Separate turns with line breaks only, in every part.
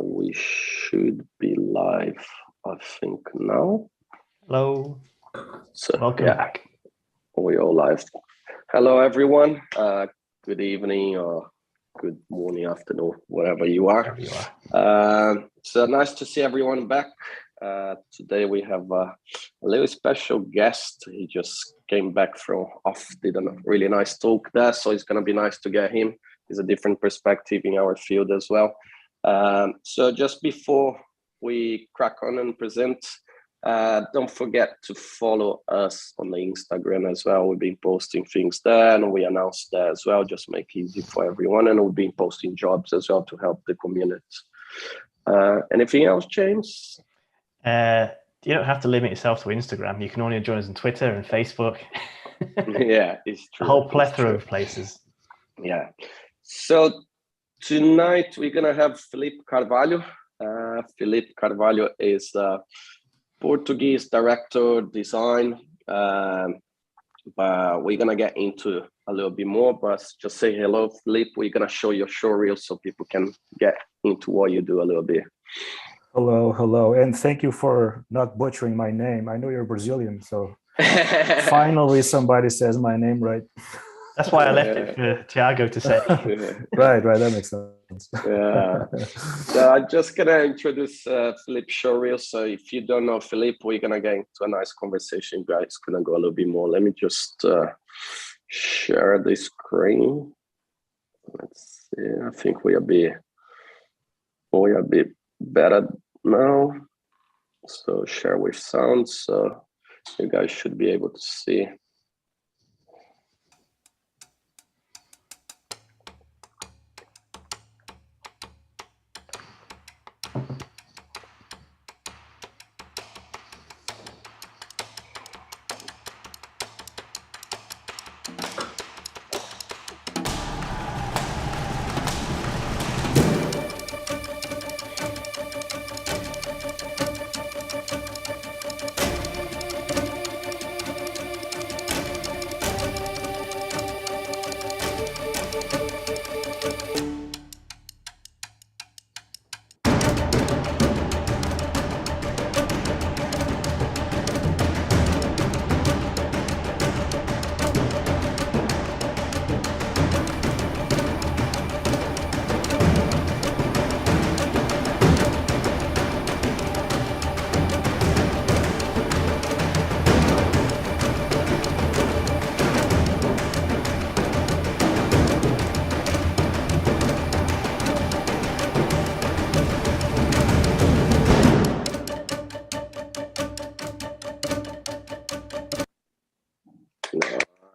We should be live, I think, now.
Hello.
So,
Welcome back.
We all live. Hello, everyone. Good evening or good morning, afternoon, wherever you are. So nice to see everyone back. Today we have a little special guest. He just came back from did a really nice talk there, so it's going to be nice to get him. It's a different perspective in our field as well. So just before we crack on and present, don't forget to follow us on the Instagram as well. We've been posting things there and we announced that as well, just make it easy for everyone. And we've been posting jobs as well to help the community. Anything else, James?
You don't have to limit yourself to Instagram. You can only join us on Twitter and Facebook.
Yeah, it's true.
A whole plethora of places.
Yeah. So tonight we're going to have Filipe Carvalho. Filipe Carvalho is Portuguese director, design. But we're going to get into a little bit more, but just say hello, Filipe. We're going to show your show reel so people can get into what you do a little bit.
Hello, and thank you for not butchering my name. I know you're Brazilian, so finally somebody says my name right.
That's why I left it for Thiago to say.
Right, that makes sense.
Yeah. So I'm just gonna introduce Filipe show reel. So if you don't know Filipe, we're gonna get into a nice conversation, guys. It's gonna go a little bit more. Let me just share the screen. Let's see. I think we are a bit better now. So share with sound, so you guys should be able to see.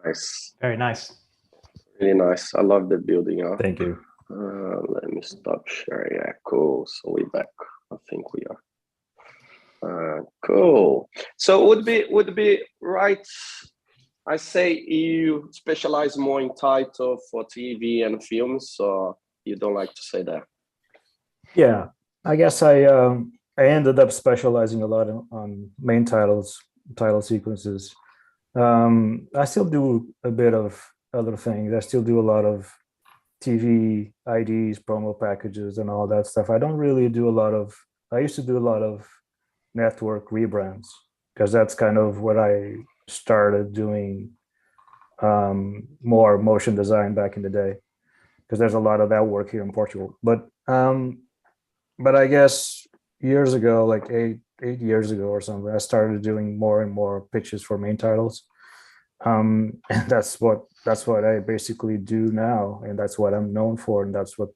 Nice.
Very nice.
Really nice. I love the building.
Thank you.
Let me stop sharing. Yeah, cool. So we're back. I think we are. Cool. So would be right. I say you specialize more in title for TV and films, so you don't like to say that.
Yeah, I guess I ended up specializing a lot on main title sequences. I still do a bit of other things. I still do a lot of TV IDs, promo packages, and all that stuff. I don't really do a lot of. I used to do a lot of network rebrands because that's kind of what I started doing more motion design back in the day, because there's a lot of that work here in Portugal. But I guess years ago, like eight years ago or something, I started doing more and more pitches for main titles. And that's what I basically do now, and that's what I'm known for, and that's what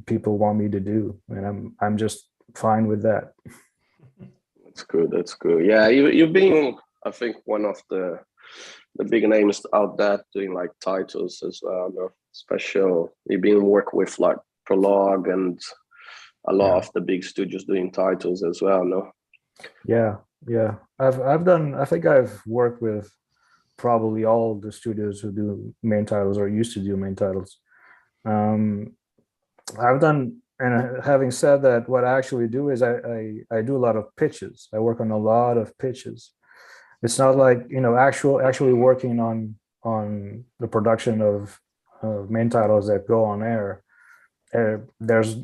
people want me to do, and I'm just fine with that.
That's good. Yeah, you've been, I think, one of the big names out there doing like titles as well. No? Special. You've been working with like Prologue and a lot of the big studios doing titles as well. No.
Yeah. I've done. I think I've worked with probably all the studios who do main titles or used to do main titles. I've done. And having said that, what I actually do is I do a lot of pitches. I work on a lot of pitches. It's not like, actually working on the production of main titles that go on air. There's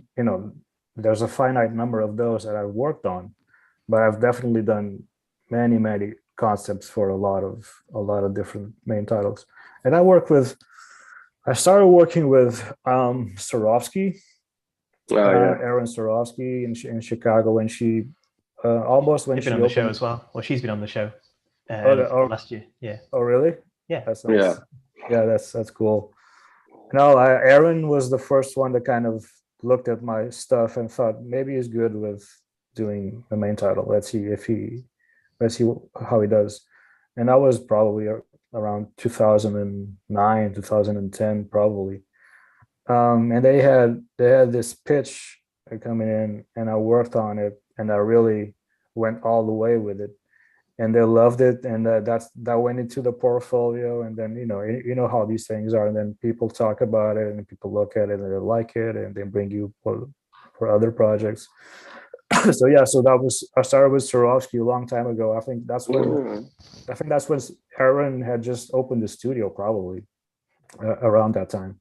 there's a finite number of those that I've worked on, but I've definitely done many concepts for a lot of different main titles. And I started working with Swarovski,
Oh yeah.
Aaron Swarovski in Chicago when she almost when
She's
she
been on the show
opened.
as well. Well, she's been on the show last year. Yeah.
Oh really?
Yeah.
That's nice.
Yeah.
Yeah, that's cool. No, Aaron was the first one that kind of looked at my stuff and thought maybe he's good with doing the main title. Let's see how he does. And that was probably around 2009, 2010, probably. And they had this pitch coming in, and I worked on it, and I really went all the way with it, and they loved it, and that went into the portfolio. And then you know how these things are, and then people talk about it, and people look at it, and they like it, and they bring you for other projects. So yeah, so I started with Swarovski a long time ago. I think that's when Aaron had just opened the studio, probably around that time.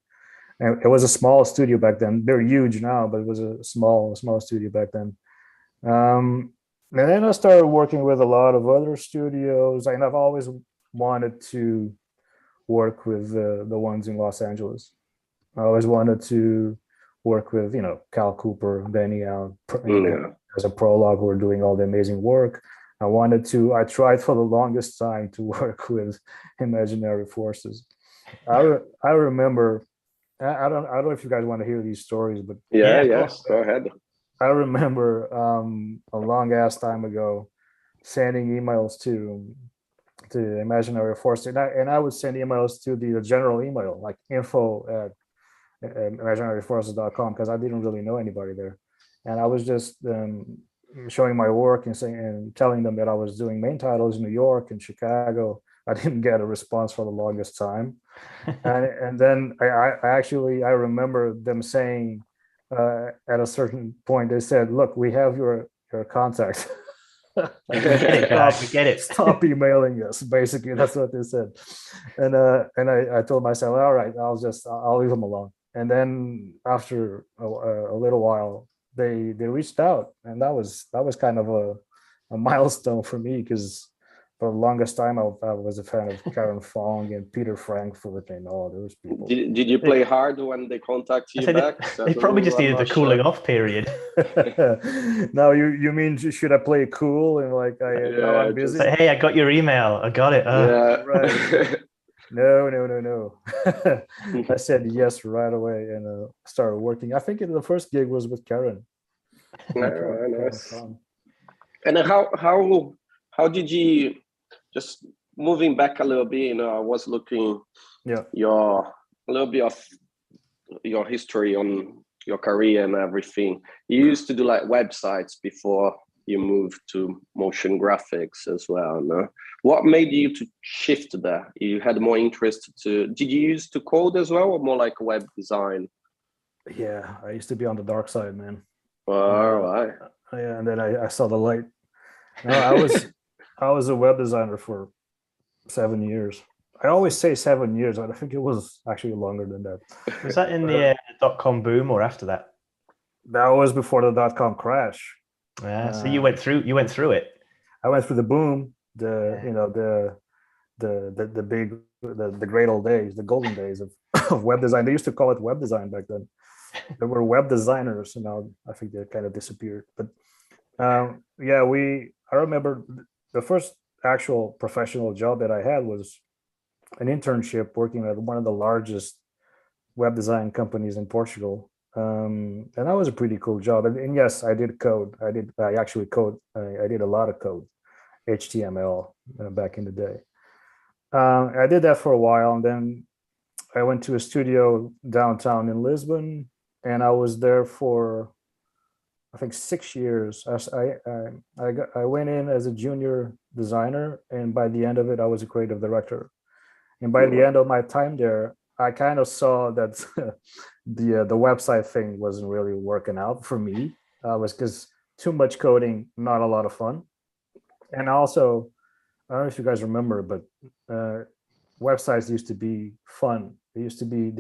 And it was a small studio back then. They're huge now, but it was a small studio back then. And then I started working with a lot of other studios, and I've always wanted to work with the ones in Los Angeles. I always wanted to work with, Cal Cooper, Benny out
Yeah.
as a prologue who were doing all the amazing work. I tried for the longest time to work with Imaginary Forces. I remember, I don't know if you guys want to hear these stories, but
Yeah.
Of
Yeah.
course.
Go ahead.
I remember a long ass time ago sending emails to Imaginary Force, and I would send emails to the general email, like info@imaginaryforces.com, because I didn't really know anybody there, and I was just showing my work and saying and telling them that I was doing main titles in New York and Chicago. I didn't get a response for the longest time, and then I remember them saying at a certain point they said, "Look, we have your contact."
We get it, guys. We get it.
Stop emailing us. Basically, that's what they said. And I told myself, all right, I'll leave them alone. And then after a little while, they reached out, and that was kind of a milestone for me, because for the longest time I was a fan of Karen Fong and Peter Frankfurt and all those people.
Did you play hard when they contact you back?
They probably just needed the cooling off period.
Now you mean should I play it cool and like now I'm busy?
Say, hey, I got your email. I got it.
Yeah.
Right. No. I said yes right away and started working. I think the first gig was with Karen.
Nice. And how did you, just moving back a little bit, I was looking a little bit of your history on your career and everything. You used to do like websites before you moved to motion graphics as well, no? What made you to shift there? You had more interest did you used to code as well, or more like web design?
Yeah, I used to be on the dark side, man.
All right.
Yeah, and then I saw the light. No, I was a web designer for 7 years. I always say 7 years, but I think it was actually longer than that.
Was that in the .com boom or after that?
That was before the .com crash.
So you went through it.
I went through the boom, the great old days, the golden days of web design. They used to call it web design back then. There were web designers, and now I think they kind of disappeared. But I remember the first actual professional job that I had was an internship working at one of the largest web design companies in Portugal. And that was a pretty cool job. And yes, I did code. I actually code. I did a lot of code, HTML back in the day. I did that for a while, and then I went to a studio downtown in Lisbon, and I was there for, I think, 6 years. I went in as a junior designer, and by the end of it, I was a creative director. And by the end of my time there, I kind of saw that the website thing wasn't really working out for me. Was because too much coding, not a lot of fun. And also, I don't know if you guys remember, but websites used to be fun. They used to be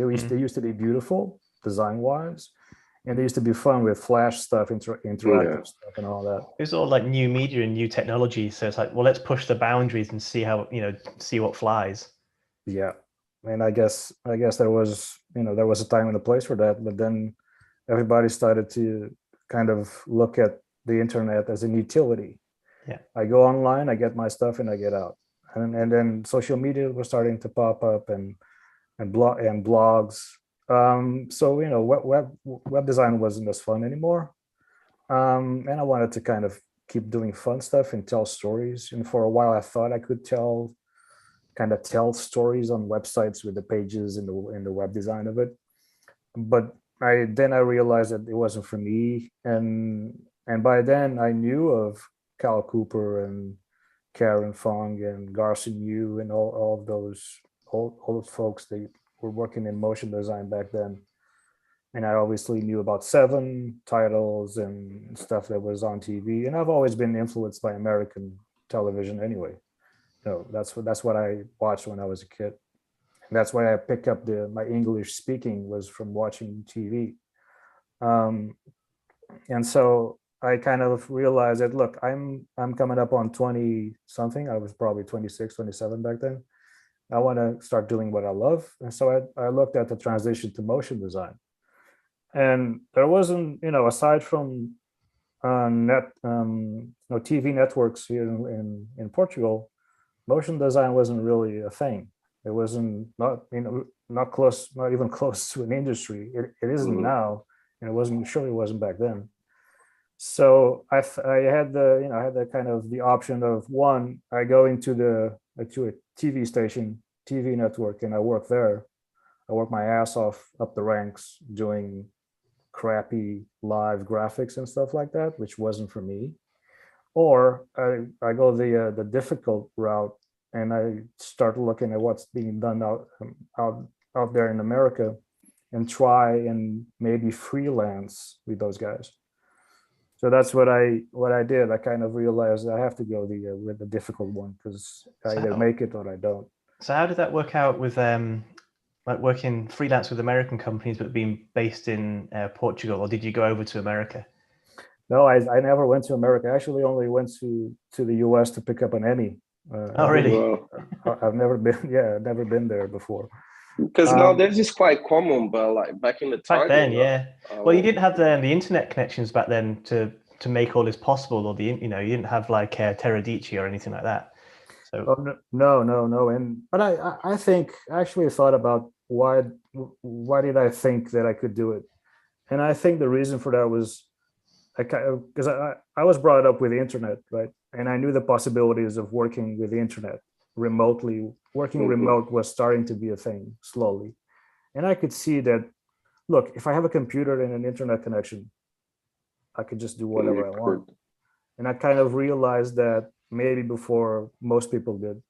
beautiful design wise, And they used to be fun with Flash stuff, interactive stuff, and all that.
It's all like new media and new technology. So it's like, well, let's push the boundaries and see how, see what flies.
Yeah, and I guess there was a time and a place for that, but then everybody started to kind of look at the internet as an utility.
Yeah,
I go online, I get my stuff, and I get out. And then social media was starting to pop up, and blogs. So web design wasn't as fun anymore, and I wanted to kind of keep doing fun stuff and tell stories. And for a while, I thought I could tell stories on websites with the pages and the web design of it. But I realized that it wasn't for me, and by then I knew of Cal Cooper and Karen Fong and Garson Yu and all of those old folks. They were working in motion design back then, and I obviously knew about Seven titles and stuff that was on TV. And I've always been influenced by American television anyway. That's what I watched when I was a kid. And that's why I picked up my English speaking was from watching TV. And so I kind of realized that, look, I'm coming up on 20 something. I was probably 26, 27 back then. I want to start doing what I love. And so I looked at the transition to motion design. And there wasn't, aside from TV networks here in Portugal, motion design wasn't really a thing. It wasn't not even close to an industry. It isn't now, and it surely wasn't back then. So I had the kind of the option of, one, I go to a TV station, TV network, and I work there. I work my ass off up the ranks doing crappy live graphics and stuff like that, which wasn't for me. Or I go the difficult route, and I start looking at what's being done out there in America, and try and maybe freelance with those guys. So that's what I did. I kind of realized I have to go with the difficult one, because I either make it or I don't.
So how did that work out with like working freelance with American companies but being based in Portugal, or did you go over to America?
No, I never went to America. I actually only went to the US to pick up an Emmy.
Oh, really?
I've never been there before.
Because nowadays it's quite common, but like back in the time.
Back then, yeah. Well, you didn't have the internet connections back then to make all this possible, or you didn't have like Teradici or anything like that. So
no. But I think I actually thought about why did I think that I could do it, and I think the reason for that was because I was brought up with the internet, right, and I knew the possibilities of working with the internet remotely. Working remote was starting to be a thing slowly, and I could see that, look, if I have a computer and an internet connection, I could just do whatever I want. And I kind of realized that maybe before most people did,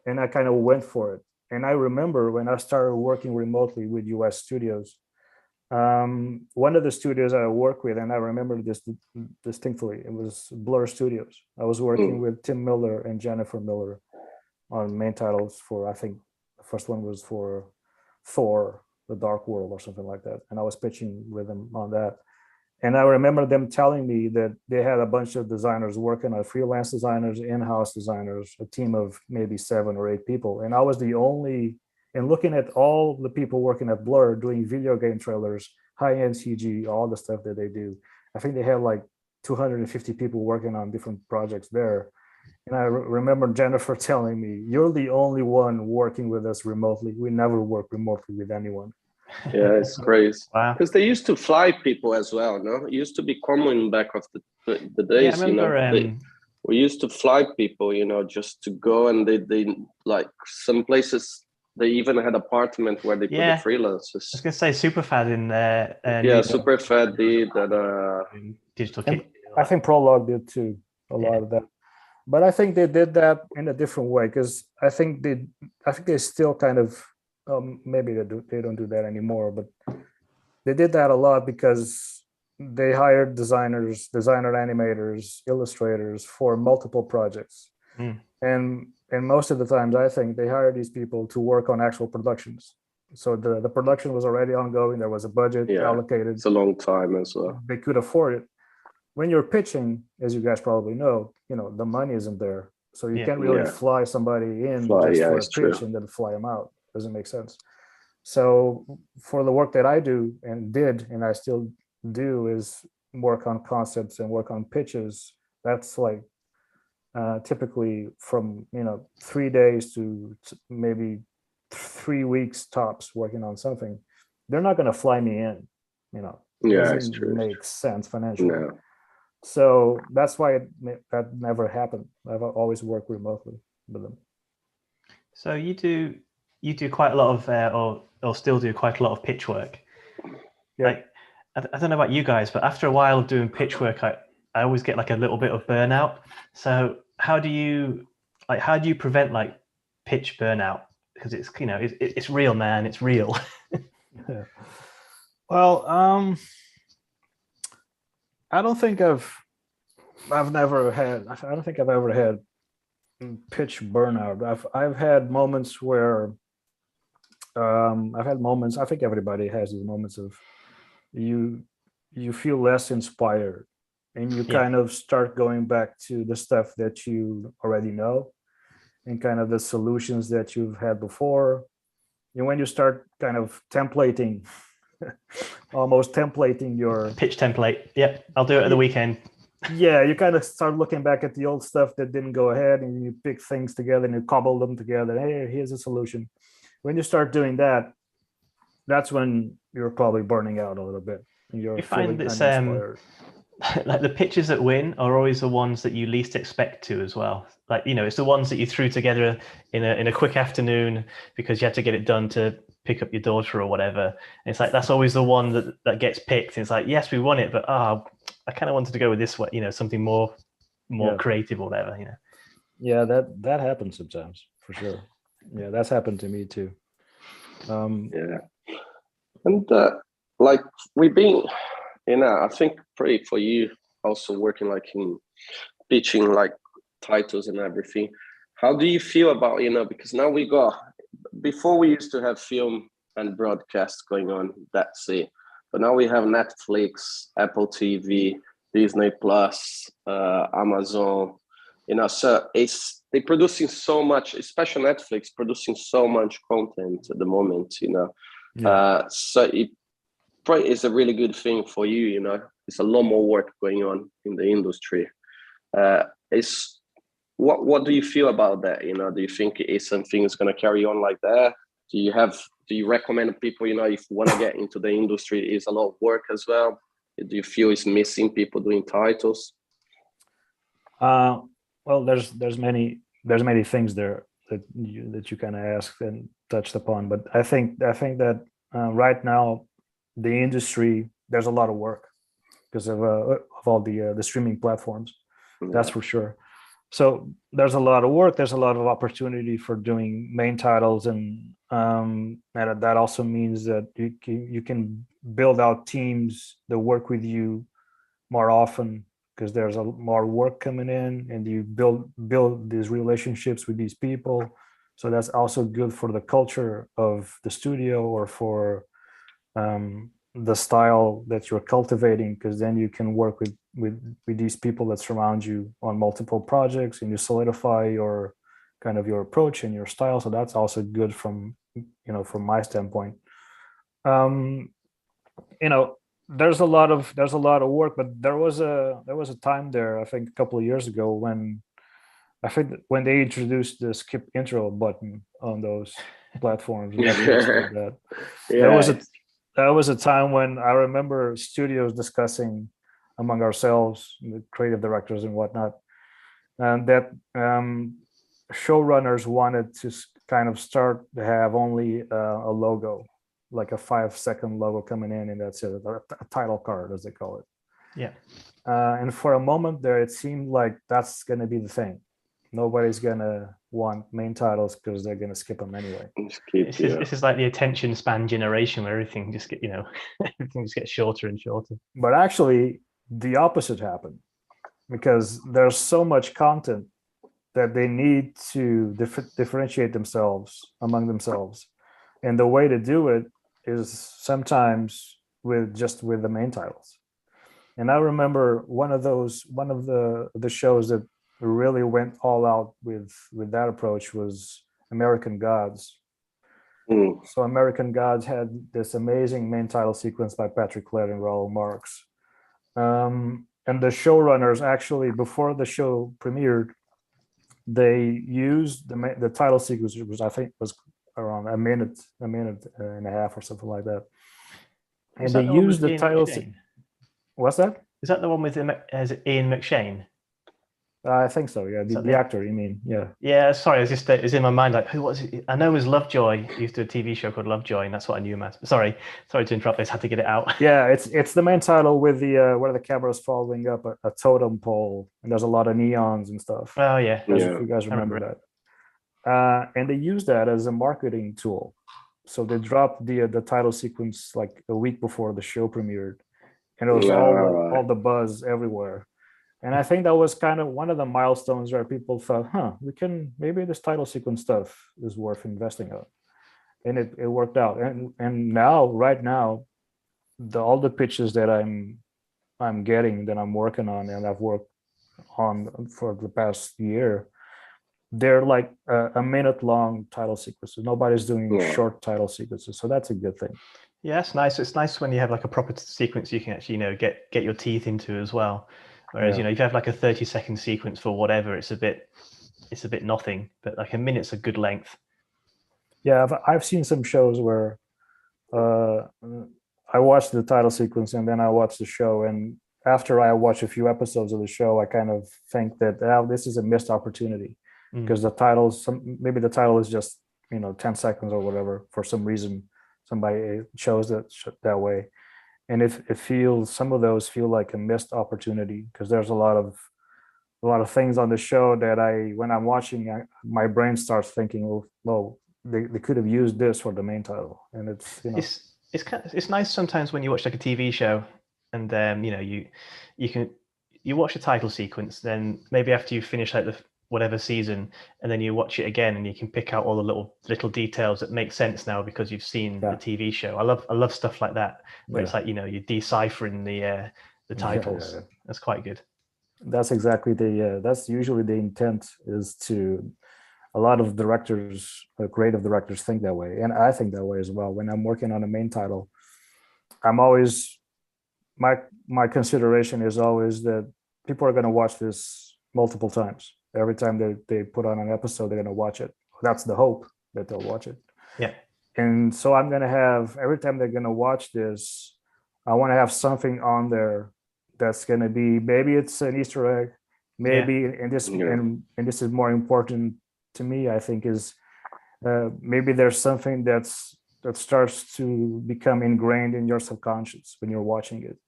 and I kind of went for it. And I remember when I started working remotely with US studios, one of the studios I work with, and I remember this distinctly, it was Blur Studios. I was working with Tim Miller and Jennifer Miller on main titles for, I think the first one was for Thor, The Dark World or something like that. And I was pitching with them on that. And I remember them telling me that they had a bunch of designers working on, freelance designers, in-house designers, a team of maybe 7 or 8 people. And I was the only, and looking at all the people working at Blur doing video game trailers, high-end CG, all the stuff that they do. I think they had like 250 people working on different projects there. And I remember Jennifer telling me, "You're the only one working with us remotely. We never work remotely with anyone."
Yeah, it's crazy.
Wow.
Because they used to fly people as well, no? It used to be common back of the days,
Yeah, I remember,
we used to fly people, just to go, and they like some places, they even had apartment where they put the freelancers.
I was going to say Superfad in there.
Yeah, Superfad did that.
Digital Kit.
I think Prologue did too, a lot of that. But I think they did that in a different way, because I think they still kind of, maybe they don't do that anymore, but they did that a lot because they hired designer animators, illustrators for multiple projects. And most of the times I think they hire these people to work on actual productions. So the production was already ongoing. There was a budget allocated.
It's a long time as well.
They could afford it. When you're pitching, as you guys probably know, the money isn't there. So you can't really fly somebody in just for a pitch and then fly them out. Doesn't make sense. So for the work that I do and did, and I still do, is work on concepts and work on pitches. That's like typically from 3 days to maybe 3 weeks tops working on something. They're not going to fly me in. It doesn't make sense financially.
No.
So that's why that never happened. I've always worked remotely with them.
So you do quite a lot of or still do quite a lot of pitch work.
Yeah.
Like, I don't know about you guys, but after a while of doing pitch work, I always get like a little bit of burnout. So how do you prevent like pitch burnout? Because it's it's real, man. It's real.
Yeah. Well, I don't think I've ever had pitch burnout. I've had moments where I think everybody has these moments of you feel less inspired and you kind of start going back to the stuff that you already know and kind of the solutions that you've had before. And when you start kind of templating, almost templating your
pitch template. Yep, I'll do it at the weekend.
Yeah, you kind of start looking back at the old stuff that didn't go ahead and you pick things together and you cobble them together. Hey, here's a solution. When you start doing that, that's when you're probably burning out a little bit. You
find that like the pitches that win are always the ones that you least expect to as well. Like, it's the ones that you threw together in a quick afternoon because you had to get it done to pick up your daughter or whatever. And it's like, that's always the one that gets picked. And it's like, yes, we won it, but I kind of wanted to go with this way, something more creative or whatever,
Yeah, that happens sometimes for sure. Yeah, that's happened to me too.
Yeah. And like we've been, I think pretty for you also working like in pitching like titles and everything. How do you feel about, because now before we used to have film and broadcast going on, that's it. But now we have Netflix, Apple TV, Disney Plus, Amazon, so they're producing so much, especially Netflix producing so much content at the moment, so it probably is a really good thing for you, it's a lot more work going on in the industry. What do you feel about that? Do you think it is something that's going to carry on like that? Do you recommend people, if you want to get into the industry, it's a lot of work as well? Do you feel it's missing people doing titles?
Well, there's many things there that you kind of asked and touched upon, but I think that right now the industry, there's a lot of work because of all the streaming platforms. Yeah. That's for sure. So there's a lot of work. There's a lot of opportunity for doing main titles, and that also means that you can build out teams that work with you more often because there's more work coming in, and you build these relationships with these people. So that's also good for the culture of the studio or for the style that you're cultivating, because then you can work with these people that surround you on multiple projects, and you solidify your kind of your approach and your style. So that's also good from my standpoint. There's a lot of work, but there was a time there, I think a couple of years ago, when they introduced the skip intro button on those platforms. That was a time when I remember studios discussing among ourselves, the creative directors and whatnot, and that showrunners wanted to kind of start to have only a logo, like a 5-second logo coming in, and that's it, a title card, as they call it.
Yeah.
And for a moment there, it seemed like that's going to be the thing. Nobody's going to want main titles because they're going to skip them anyway.
This is like the attention span generation where everything just everything just gets shorter and shorter.
But actually, the opposite happened, because there's so much content that they need to differentiate themselves among themselves. And the way to do it is sometimes with the main titles. And I remember one of the shows that really went all out with that approach was American Gods.
Mm.
So American Gods had this amazing main title sequence by Patrick Laird and Raoul Marx. And the showrunners actually, before the show premiered, they used the title sequence, which I think was around a minute and a half or something like that. And they used the title. What's that?
Is that the one with Ian McShane?
I think so. Yeah, the actor. You mean? Yeah.
Yeah. Sorry, it's in my mind. Like, who was it? I know it was Lovejoy. He used to do a TV show called Lovejoy, and that's what I knew him as. Sorry to interrupt. I just had to get it out.
Yeah, it's the main title with the where the camera's following up a totem pole, and there's a lot of neons and stuff.
Oh yeah.
If you guys remember that. And they used that as a marketing tool. So they dropped the title sequence like a week before the show premiered, and it was all the buzz everywhere. And I think that was kind of one of the milestones where people thought, maybe this title sequence stuff is worth investing on. And it worked out. And now, right now, all the pitches that I'm getting, that I'm working on, and I've worked on for the past year, they're like a minute long title sequences. Nobody's doing short title sequences. So that's a good thing.
Yeah, it's nice. It's nice when you have like a proper sequence you can actually, get your teeth into as well. Whereas, if you have like a 30-second sequence for whatever, it's a bit nothing, but like a minute's a good length.
Yeah, I've seen some shows where I watched the title sequence and then I watched the show. And after I watch a few episodes of the show, I kind of think that this is a missed opportunity because maybe the title is just, 10 seconds or whatever. For some reason, somebody chose it that way. And some of those feel like a missed opportunity because there's a lot of things on the show that when I'm watching, my brain starts thinking, well, they could have used this for the main title. And
it's nice sometimes when you watch like a TV show and you watch the title sequence, then maybe after you finish like the whatever season, and then you watch it again and you can pick out all the little details that make sense now because you've seen the TV show. I love stuff like that where it's like you're deciphering the titles. Yeah. That's quite good.
That's exactly that's usually the intent, is to a lot of directors, creative directors, think that way, and I think that way as well. When I'm working on a main title, I'm always my consideration is always that people are going to watch this multiple times. Every time they put on an episode, they're going to watch it. That's the hope, that they'll watch it.
Yeah.
And so I'm going to have, every time they're going to watch this, I want to have something on there that's going to be, maybe it's an Easter egg, maybe, and this is more important to me, I think, is maybe there's something that starts to become ingrained in your subconscious when you're watching it.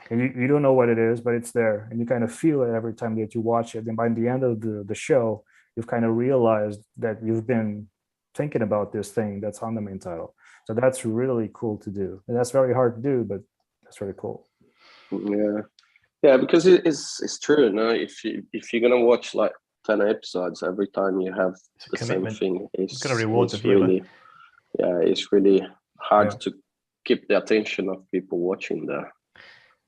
And you don't know what it is, but it's there, and you kind of feel it every time that you watch it. And by the end of the show, you've kind of realized that you've been thinking about this thing that's on the main title. So that's really cool to do, and that's very hard to do, but that's really cool.
Yeah, because it's true. If you're gonna watch like 10 episodes, every time you have the same thing, it's
gonna reward the viewer.
Really, it's really hard to keep the attention of people watching there.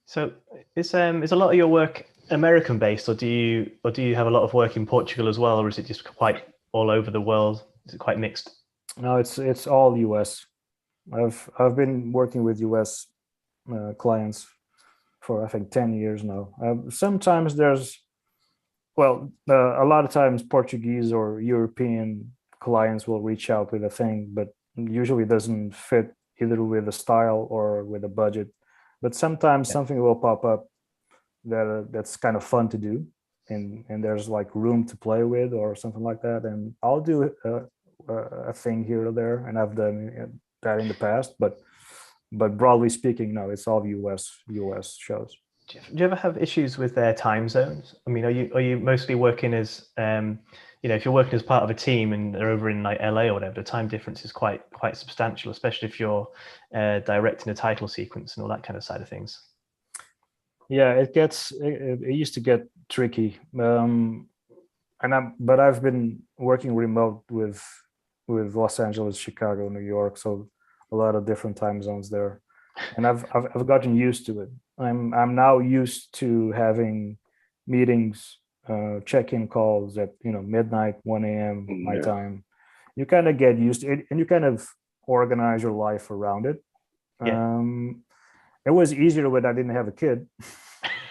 So is a lot of your work American based, or do you have a lot of work in Portugal as well, or is it just quite all over the world? Is it quite mixed?
No, it's all US. I've been working with US clients for I think 10 years now. Sometimes there's a lot of times Portuguese or European clients will reach out with a thing, but usually doesn't fit either with the style or with the budget. But sometimes something will pop up that's kind of fun to do, and there's like room to play with or something like that. And I'll do a thing here or there, and I've done that in the past. But broadly speaking, no, it's all US shows.
Do you ever have issues with their time zones? I mean, are you mostly working as if you're working as part of a team and they're over in like LA or whatever, the time difference is quite substantial, especially if you're directing a title sequence and all that kind of side of things.
Yeah, it used to get tricky. But I've been working remote with with Los Angeles, Chicago, New York, so a lot of different time zones there, and I've gotten used to it. I'm now used to having meetings, check-in calls at midnight, 1 a.m. my time. You kind of get used to it, and you kind of organize your life around it. It was easier when I didn't have a kid.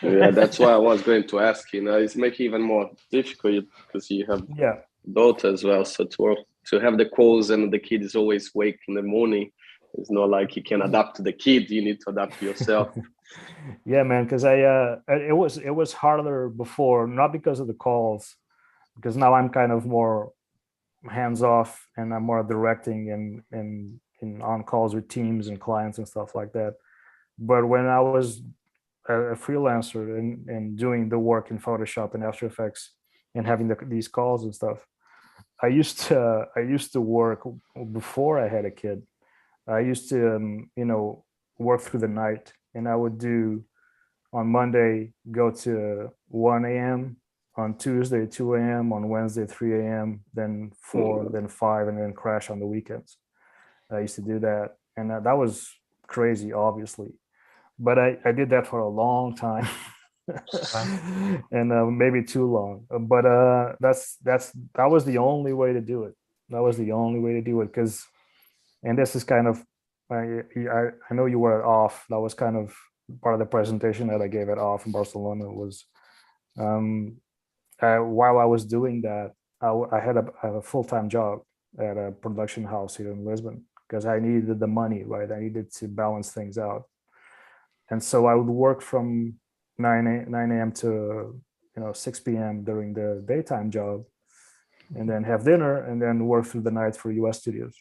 Yeah, that's why I was going to ask you. Now it's making even more difficult because you have daughter as well. So to have the calls and the kid is always awake in the morning, it's not like you can adapt to the kid. You need to adapt to yourself.
Yeah, man. Because it was harder before, not because of the calls, because now I'm kind of more hands off and I'm more directing and on calls with teams and clients and stuff like that. But when I was a freelancer and doing the work in Photoshop and After Effects and having these calls and stuff, I used to work before I had a kid. I used to work through the night, and I would do on Monday go to 1 a.m. on Tuesday 2 a.m. on Wednesday 3 a.m. then 4 then 5 and then crash on the weekends. I used to do that, and that was crazy, obviously, but I did that for a long time. And maybe too long, but that was the only way to do it. That was the only way to do it, because, and this is kind of, I know you were at off. That was kind of part of the presentation that I gave at off in Barcelona. Was while I was doing that, I had a full-time job at a production house here in Lisbon, because I needed the money, right? I needed to balance things out, and so I would work from 9 a.m. to 6 p.m. during the daytime job, and then have dinner, and then work through the night for US studios.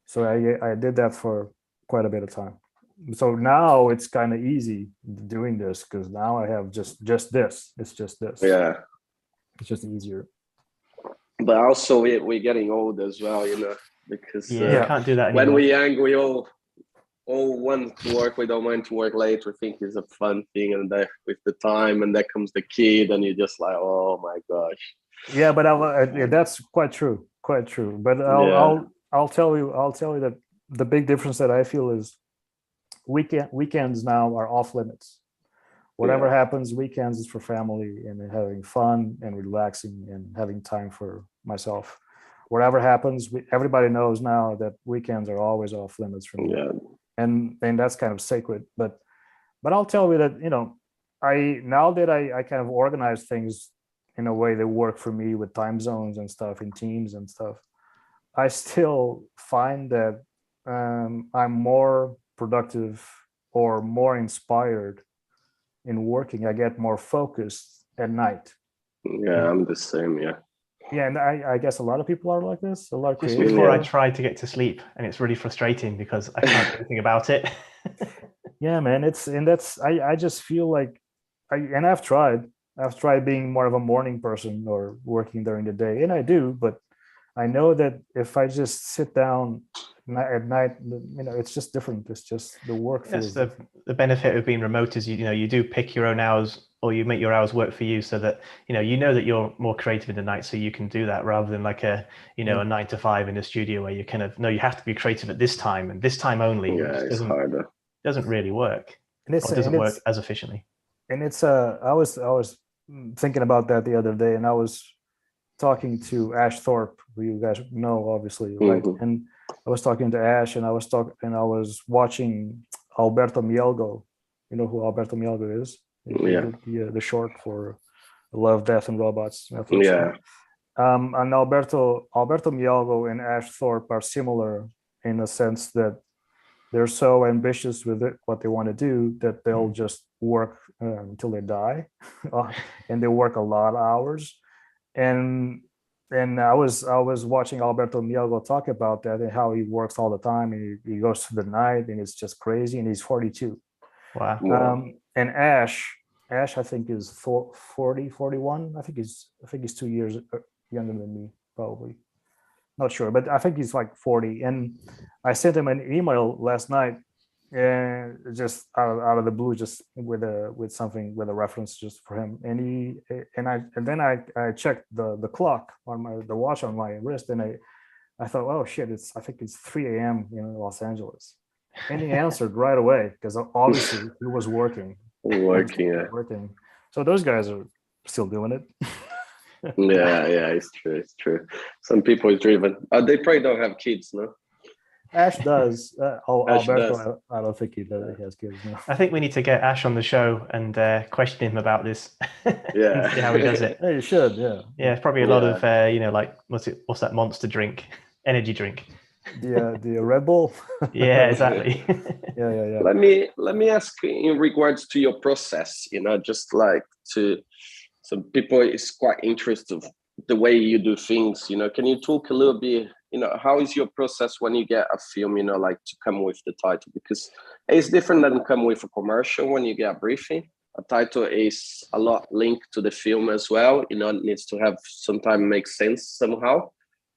So I did that for quite a bit of time. So now it's kind of easy doing this, because now I have just this. It's just this.
Yeah.
It's just easier.
But also we're getting old as well, because
can't do that anymore.
When we're young, we all want to work. We don't mind to work late. We think it's a fun thing, and then with the time, and there comes the kid, and you're just like, oh my gosh.
Yeah, but that's quite true. But I'll tell you that the big difference that I feel is weekends now are off limits. Whatever happens, weekends is for family and having fun and relaxing and having time for myself. Whatever happens, everybody knows now that weekends are always off limits for me.
Yeah.
And that's kind of sacred. But I'll tell you that, now that I kind of organize things in a way that work for me with time zones and stuff in teams and stuff, I still find that I'm more productive or more inspired in working. I get more focused at night.
Yeah, I'm the same. Yeah.
Yeah, and I guess a lot of people are like this. A lot of
just
creators.
before I try to get to sleep, and it's really frustrating because I can't do anything about it.
Yeah, man, I just feel like I've tried being more of a morning person or working during the day, and I do, but I know that if I just sit down at night, it's just different. It's just the work.
That's the benefit of being remote is you do pick your own hours, or you make your hours work for you, so that that you're more creative in the night, so you can do that rather than like a 9 to 5 in a studio where you kind of you have to be creative at this time and this time only.
Yeah, it's harder.
Doesn't really work. It doesn't work as efficiently.
And it's I was thinking about that the other day, and I was talking to Ash Thorpe, who you guys know, obviously, right?
Mm-hmm.
And I was talking to Ash, and I was watching Alberto Mielgo. You know who Alberto Mielgo is?
Yeah.
The short for Love, Death, and Robots.
Yeah.
And Alberto Mielgo and Ash Thorpe are similar in the sense that they're so ambitious with what they want to do that they'll just work until they die, and they work a lot of hours. And I was watching Alberto Mielgo talk about that and how he works all the time, and he goes to the night, and it's just crazy. And he's 42.
Wow.
And Ash, I think is 40, 41. I think he's 2 years younger than me, probably. Not sure, but I think he's like 40. And I sent him an email last night, and just out of the blue, just with a reference just for him. And then I checked the clock on the watch on my wrist, and I thought, oh shit, I think it's 3 a.m. in Los Angeles. And he answered right away because obviously he was working.
Working, yeah.
Working. So those guys are still doing it.
Yeah, it's true. Some people is driven. They probably don't have kids, no?
Ash does.
Ash
Alberto,
does.
I don't think he has kids now.
I think we need to get Ash on the show and question him about this.
Yeah.
And see how he does it.
Hey, you should, yeah.
Yeah, it's probably a lot of like what's that monster drink, energy drink.
The Red Bull.
Yeah, exactly.
Yeah.
Let me ask in regards to your process. Just like to some people is quite interested the way you do things. Can you talk a little bit? How is your process when you get a film? Like to come with the title, because it's different than come with a commercial when you get a briefing. A title is a lot linked to the film as well. It needs to have sometimes make sense somehow.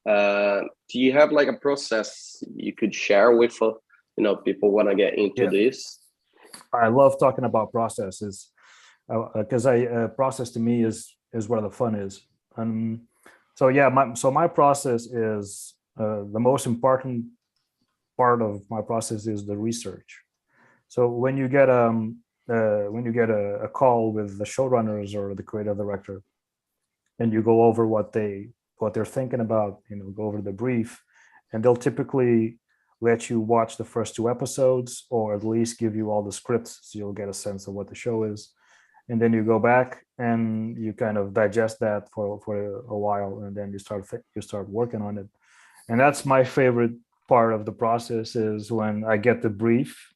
Do you have like a process you could share with people want to get into this?
I love talking about processes because process to me is where the fun is. My process is the most important part of my process is the research. So when you get a call with the showrunners or the creative director, and you go over what they're thinking about, go over the brief, and they'll typically let you watch the first 2 episodes, or at least give you all the scripts so you'll get a sense of what the show is. And then you go back and you kind of digest that for a while, and then you start working on it. And that's my favorite part of the process, is when I get the brief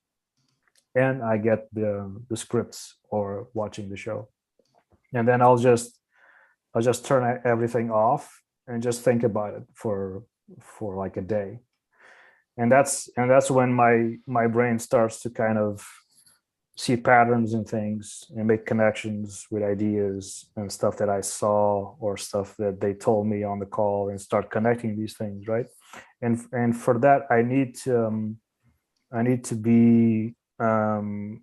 and I get the scripts or watching the show. And then I'll just turn everything off and just think about it for like a day. And that's when my brain starts to kind of see patterns in things and make connections with ideas and stuff that I saw or stuff that they told me on the call, and start connecting these things, right? And for that, I need to be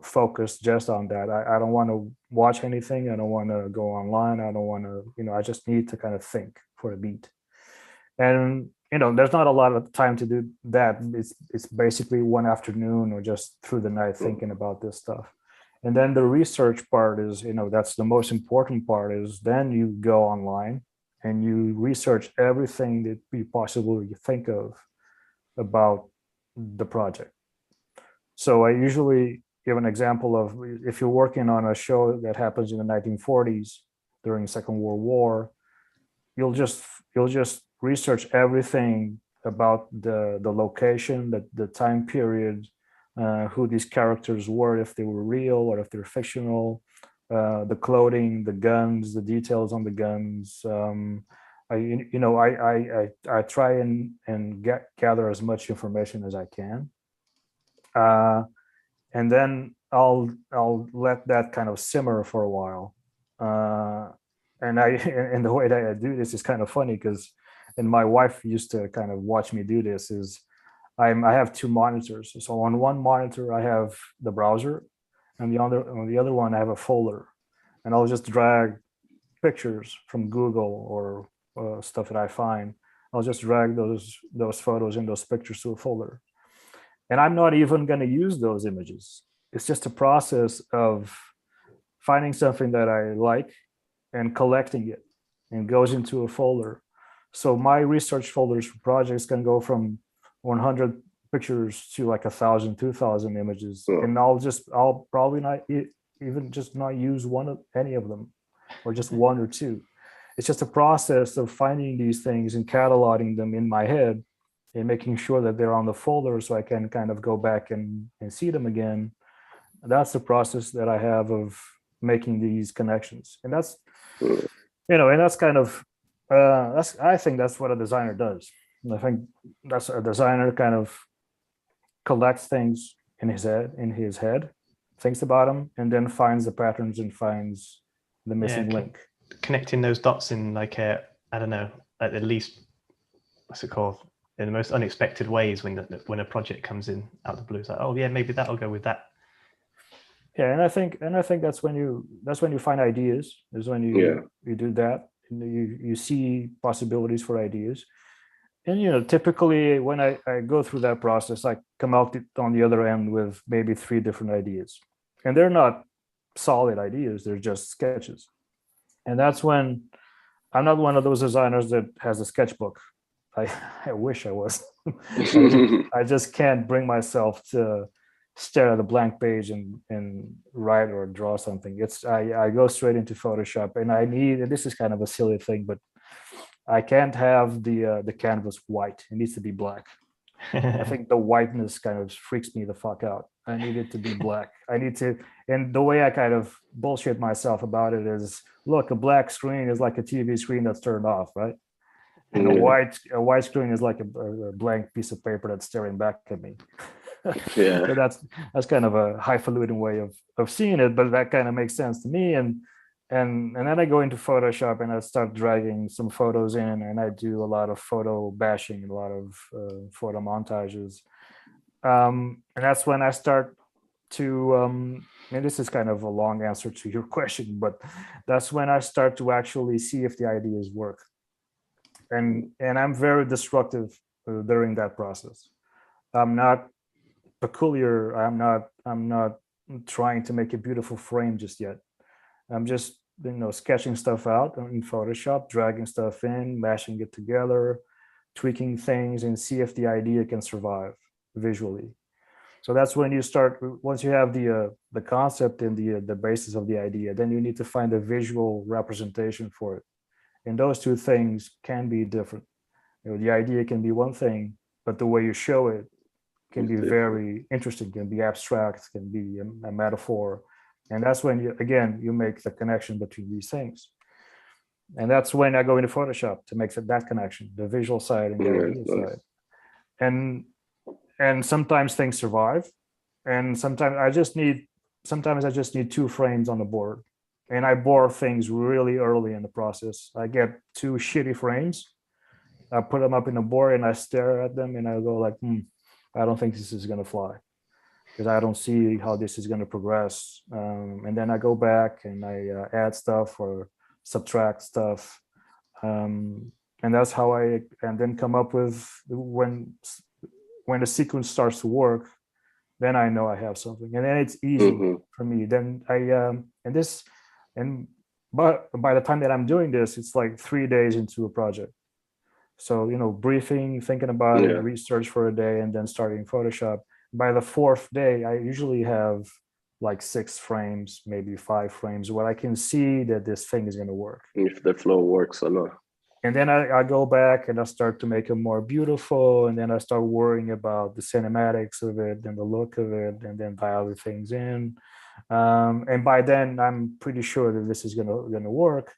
focused just on that. I don't want to watch anything. I don't want to go online. I don't want to, I just need to kind of think for a beat. And there's not a lot of time to do that. It's basically one afternoon or just through the night thinking about this stuff. And then the research part is, that's the most important part, is then you go online and you research everything that you possibly think of about the project. So I usually give an example of, if you're working on a show that happens in the 1940s during the Second World War, you'll just research everything about the location, the time period, who these characters were, if they were real or if they're fictional, the clothing, the guns, the details on the guns. I try and gather as much information as I can, and then I'll let that kind of simmer for a while. And the way that I do this is kind of funny, because, and my wife used to kind of watch me do this, is I have 2 monitors. So on one monitor I have the browser, and on the other one I have a folder, and I'll just drag pictures from Google or stuff that I find. I'll just drag those photos and those pictures to a folder, and I'm not even going to use those images. It's just a process of finding something that I like and collecting it, and goes into a folder. So my research folders for projects can go from 100 pictures to like 1,000, 2,000 images. And I'll probably not even just not use any of them, or just 1 or 2. It's just a process of finding these things and cataloging them in my head, and making sure that they're on the folder so I can kind of go back and see them again. That's the process that I have of making these connections. And that's, and that's kind of, I think that's what a designer does. I think that's a designer kind of collects things in his head, thinks about them, and then finds the patterns and finds the missing link.
Connecting those dots in like I don't know, at least, what's it called? In the most unexpected ways, when a project comes in out of the blue, it's like, oh yeah, maybe that'll go with that.
Yeah, and I think that's when you find ideas, is when you do that, and you see possibilities for ideas. and typically when I go through that process, I come out on the other end with maybe 3 different ideas, and they're not solid ideas, they're just sketches. And that's when I'm not one of those designers that has a sketchbook. I wish I was. I just can't bring myself to stare at a blank page and write or draw something. I go straight into Photoshop, and and this is kind of a silly thing, but I can't have the canvas white. It needs to be black. I think the whiteness kind of freaks me the fuck out. I need it to be black. And the way I kind of bullshit myself about it is, look, a black screen is like a TV screen that's turned off, right? And a white screen is like a blank piece of paper that's staring back at me.
Yeah.
So that's kind of a highfalutin way of seeing it, but that kind of makes sense to me. And then I go into Photoshop and I start dragging some photos in, and I do a lot of photo bashing, a lot of photo montages. And that's when I start to, and this is kind of a long answer to your question, but that's when I start to actually see if the ideas work. And I'm very destructive during that process. I'm not peculiar. I'm not trying to make a beautiful frame just yet. I'm just, sketching stuff out in Photoshop, dragging stuff in, mashing it together, tweaking things, and see if the idea can survive visually. So that's when you start. Once you have the concept and the basis of the idea, then you need to find a visual representation for it. And those two things can be different. The idea can be one thing, but the way you show it can be very interesting, can be abstract, can be a metaphor. And that's when you make the connection between these things. And that's when I go into Photoshop to make that connection, the visual side and the idea side. And sometimes things survive. And sometimes I just need 2 frames on the board. And I bore things really early in the process. I get 2 shitty frames. I put them up in the board and I stare at them and I go like, I don't think this is going to fly, because I don't see how this is going to progress. And then I go back and I add stuff or subtract stuff. And that's how and then come up with when the sequence starts to work, then I know I have something. And then it's easy for me. Then but by the time that I'm doing this, it's like 3 days into a project. So, briefing, thinking about it, research for a day, and then starting Photoshop. By the 4th day, I usually have like 6 frames, maybe 5 frames, where I can see that this thing is going to work.
If the flow works or not.
And then I go back and I start to make it more beautiful. And then I start worrying about the cinematics of it and the look of it, and then dial the things in. And by then, I'm pretty sure that this is going to work.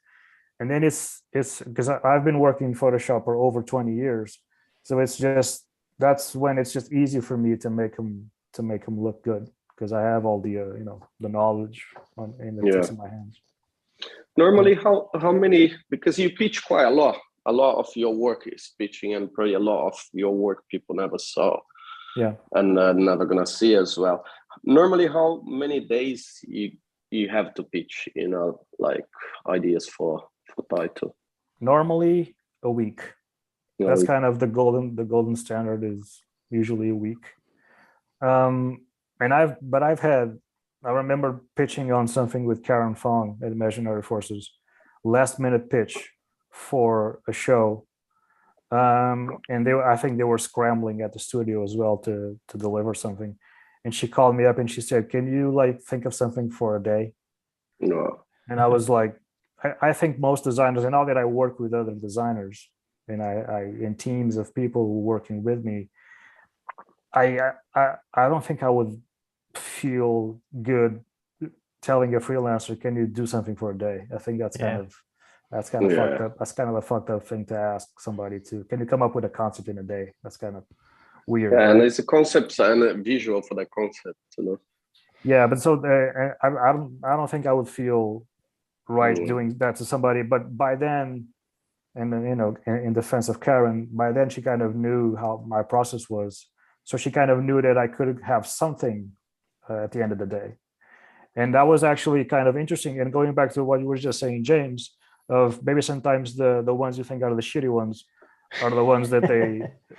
And then it's because I've been working in Photoshop for over 20 years. So that's when it's just easy for me to make them look good, because I have all the the knowledge in the tips of my hands.
Normally, how many? Because you pitch quite a lot. A lot of your work is pitching, and probably a lot of your work people never saw.
Yeah.
And never gonna see as well. Normally, how many days you have to pitch? Like ideas for title.
Normally a week. That's kind of the golden standard, is usually a week. I remember pitching on something with Karen Fong at Imaginary Forces, last minute pitch for a show. And I think they were scrambling at the studio as well to deliver something. And she called me up and she said, "Can you think of something for a day?"
No.
And I was like, I think most designers, and now that I work with other designers and I in teams of people working with me, I don't think I would feel good telling a freelancer, "Can you do something for a day?" I think that's kind of fucked up. That's kind of a fucked up thing to ask somebody to. Can you come up with a concept in a day? That's kind of weird.
Yeah, and it's a concept and a visual for that concept,
Yeah, but so I don't think I would feel right doing that to somebody. But by then, and then, in defense of Karen, by then she kind of knew how my process was, so she kind of knew that I could have something at the end of the day. And that was actually kind of interesting. And going back to what you were just saying, James, of maybe sometimes the ones you think are the shitty ones are the ones that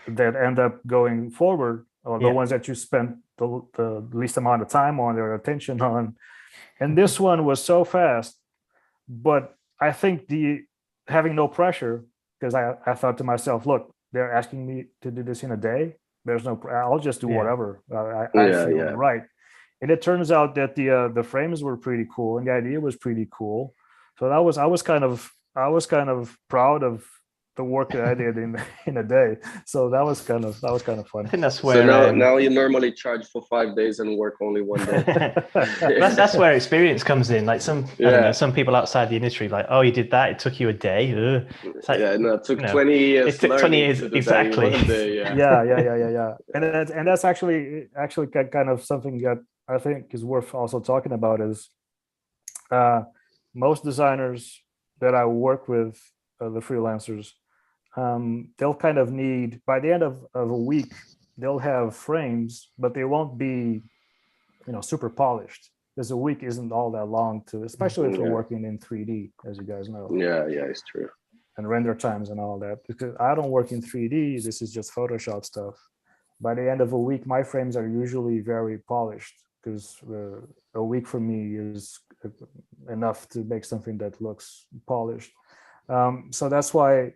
that end up going forward, or the
Yeah.
ones that you spend the least amount of time on or attention on. And this one was so fast, but I think having no pressure, because I thought to myself, look, they're asking me to do this in a day. There's no, I'll just do
Yeah.
whatever I
Yeah,
feel
yeah.
right. And it turns out that the frames were pretty cool and the idea was pretty cool. So I was kind of proud of the work that I did in a day. So that was kind of fun.
I think that's
So
where
now you normally charge for 5 days and work only 1 day.
that's where experience comes in. Like I don't
Yeah.
know, some people outside the industry, like, oh, you did that, it took you a day. It's like,
Yeah, no, it took
you know,
20 years.
it took 20
learning
years,
to do that in
exactly.
1 day, yeah.
Yeah. And that's actually kind of something that I think is worth also talking about is most designers that I work with, the freelancers, they'll kind of need, by the end of a week, they'll have frames, but they won't be, super polished, because a week isn't all that long to, especially if we're
Yeah.
working in 3D, as you guys know,
Yeah, it's true.
and render times and all that. Because I don't work in 3D, this is just Photoshop stuff. By the end of a week, my frames are usually very polished, because a week for me is enough to make something that looks polished. So that's why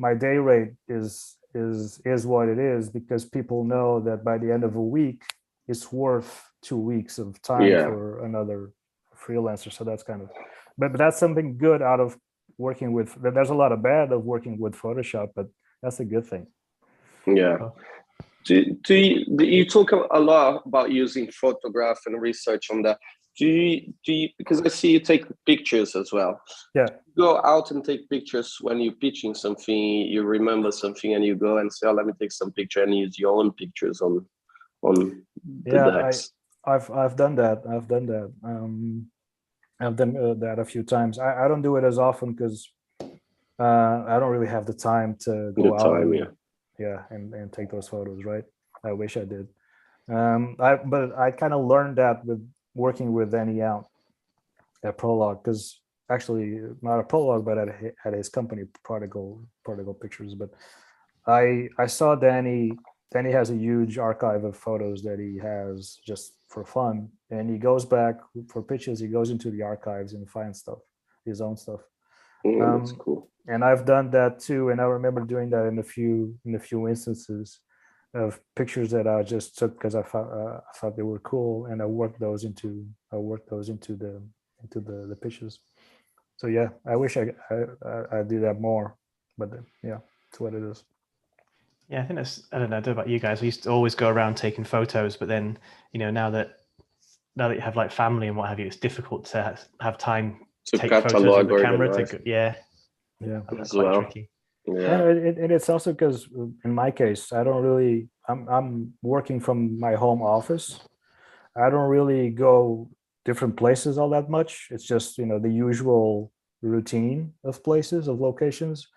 my day rate is what it is, because people know that by the end of a week it's worth 2 weeks of time
Yeah.
for another freelancer. So that's kind of, but that's something good out of working with. There's a lot of bad of working with Photoshop, but that's a good thing.
Yeah. Do you talk a lot about using photograph and research on that? Do you, because I see you take pictures as well.
Yeah.
Go out and take pictures when you're pitching something, you remember something and you go and say, oh, let me take some picture, and use your own pictures on the decks.
I've done that. I've done that a few times. I don't do it as often because I don't really have the time to go out and take those photos, right? I wish I did. But I kind of learned that with working with Danny out at Prologue, because actually not at Prologue, but at his company, Prodigal Pictures. But I saw Danny has a huge archive of photos that he has just for fun, and he goes back for pitches. He goes into the archives and finds stuff, his own stuff.
That's cool.
And I've done that too, and I remember doing that in a few instances of pictures that I just took because I thought they were cool, and I worked those into the pictures. So yeah, I wish I do that more, but yeah, it's what it is.
Yeah, I think that's, I don't know about you guys. We used to always go around taking photos, but then, now that you have like family and what have you, it's difficult to have time to take photos with the camera. That's quite tricky.
Yeah,
and it's also because in my case, I'm working from my home office. I don't really go different places all that much. It's just the usual routine of places, of locations.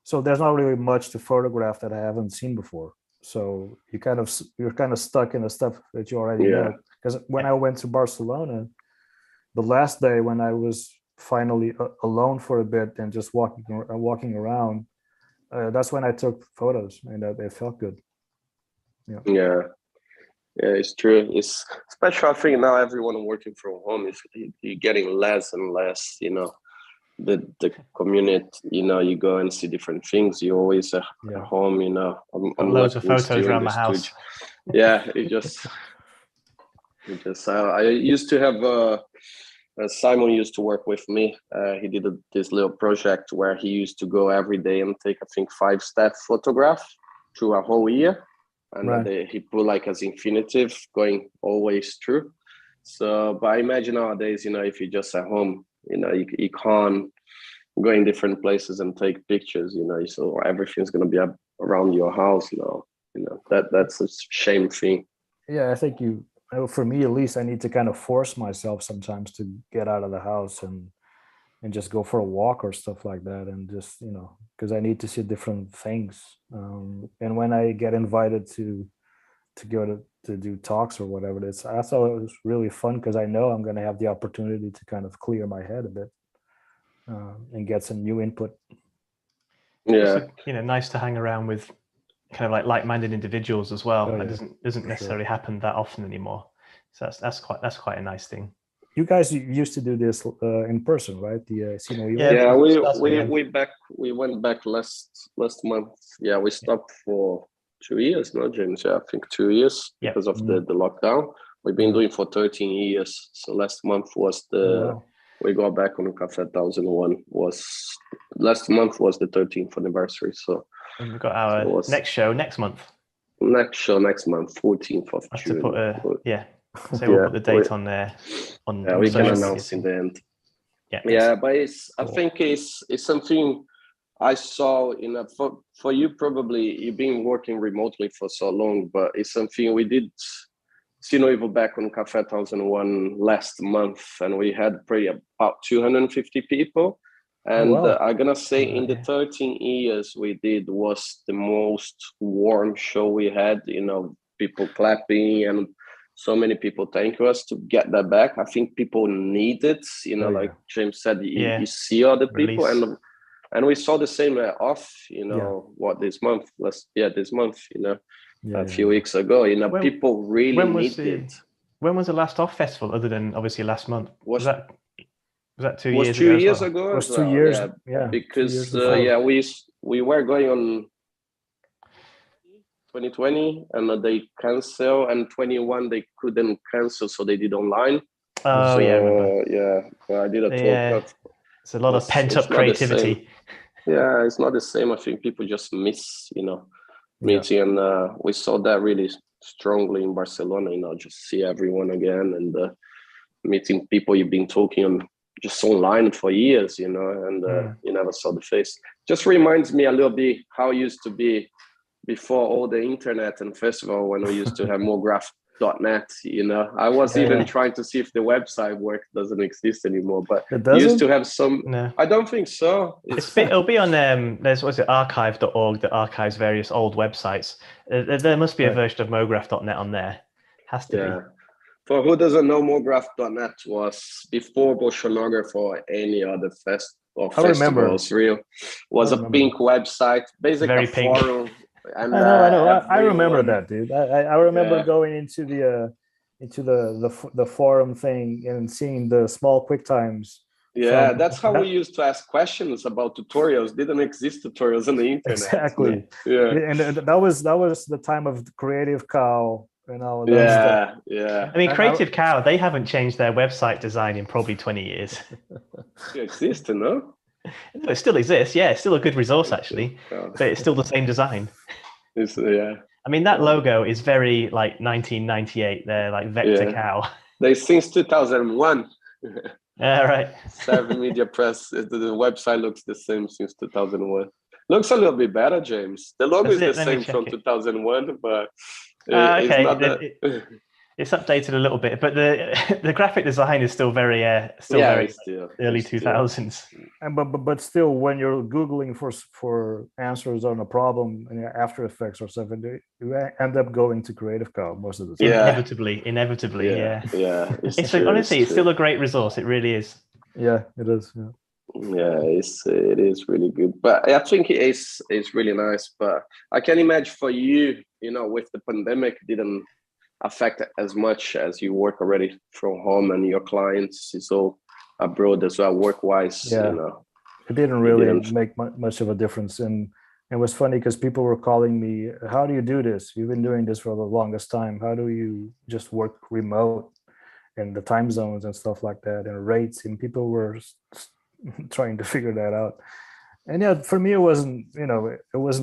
So there's not really much to photograph that I haven't seen before. So you're kind of stuck in the stuff that you already know. Because when I went to Barcelona, the last day when I was finally alone for a bit and just walking around, that's when I took photos, and it felt good.
Yeah, it's true. It's especially, I think now everyone working from home is you're getting less and less. The community. You go and see different things. You always at home. I'm
loads of photos around my house.
Yeah, I used to have. Simon used to work with me. He did this little project where he used to go every day and take, I think, 5-step photograph through a whole year. And he put like as infinitive going always through. So, but I imagine nowadays, if you're just at home, you can't go in different places and take pictures, so everything's going to be around your house now. That's a shame thing.
Yeah, I think for me at least, I need to kind of force myself sometimes to get out of the house and just go for a walk or stuff like that, and just because I need to see different things. And when I get invited to go to do talks or whatever, I thought it was really fun because I know I'm going to have the opportunity to kind of clear my head a bit. and get some new input.
Yeah.
Also, nice to hang around with kind of like-minded individuals as well.
Oh,
That
yeah,
doesn't necessarily happen that often anymore. So that's quite a nice thing.
You guys used to do this in person, right? The SNE event?
Yeah,
again.
we went back last month. Yeah, we stopped for 2 years, no, James? Yeah, I think 2 years
Yep.
because of the lockdown. We've been doing for 13 years. So last month was we got back on Café 1001. Last month was the 13th anniversary. So
and we've got our next show next month.
Next month, 14th of June.
So we'll put the date on there.
We can announce in the end.
Yeah,
but I think it's something I saw for you. Probably you've been working remotely for so long, but it's something we did. Even back on Café 1001 last month, and we had about 250 people. And I'm gonna say in the 13 years we did was the most warm show we had. People clapping and so many people thank us to get that back. I think people need it. Like James said, you see other people, and we saw the same off. This month? This month. A few weeks ago. People really need it.
When was the last off festival, other than obviously last month? Was that 2 years ago?
2 years ago.
It was 2 years.
Because we were going on 2020 and they cancel, and 21 they couldn't cancel, so they did online.
Oh,
I did a talk.
It's a lot of pent-up creativity.
It's not the same. I think people just miss meeting, and we saw that really strongly in Barcelona. Just see everyone again and meeting people you've been talking on just online for years, and you never saw the face. Just reminds me a little bit how it used to be before all the internet and festival, when we used to have moregraph.net. I was even trying to see if the website doesn't exist anymore, but
it used
to have some.
No.
I don't think so.
It'll be on there's archive.org that archives various old websites. There must be a version of moregraph.net on there. Has to be.
For who doesn't know, moregraph.net was before Bolshonogger for any other festivals. Was a pink website, basically
very
a
pink.
Forum. And
I know. I remember that, dude. I remember going into the forum thing and seeing the small quick times.
That's how we used to ask questions about tutorials. Didn't exist tutorials on the internet.
Exactly. And that was the time of Creative Cow and all of that stuff.
I mean, Creative Cow, they haven't changed their website design in probably 20 years.
It exists, no?
No, it still exists. Yeah, it's still a good resource actually, but it's still the same design. I mean, that logo is very like 1998. They're like Vector Cow.
They since 2001.
Right.
Seven Media Press. The website looks the same since 2001. Looks a little bit better, James. The logo is the same from 2001, but it's not that.
It's updated a little bit, but the graphic design is still very early 2000s.
But still, when you're Googling for answers on a problem in After Effects or something, you end up going to Creative Cow most of the time.
Inevitably, yeah.
It's
honestly, it's still a great resource. It really is.
Yeah, it is.
It is really good, but I think it's really nice. But I can imagine for you, with the pandemic, didn't affect as much as you work already from home, and your clients is all abroad as well, work-wise.
It didn't really make much of a difference. And it was funny because people were calling me, how do you do this? You've been doing this for the longest time. How do you just work remote, and the time zones and stuff like that, and rates? And people were trying to figure that out. And for me, it wasn't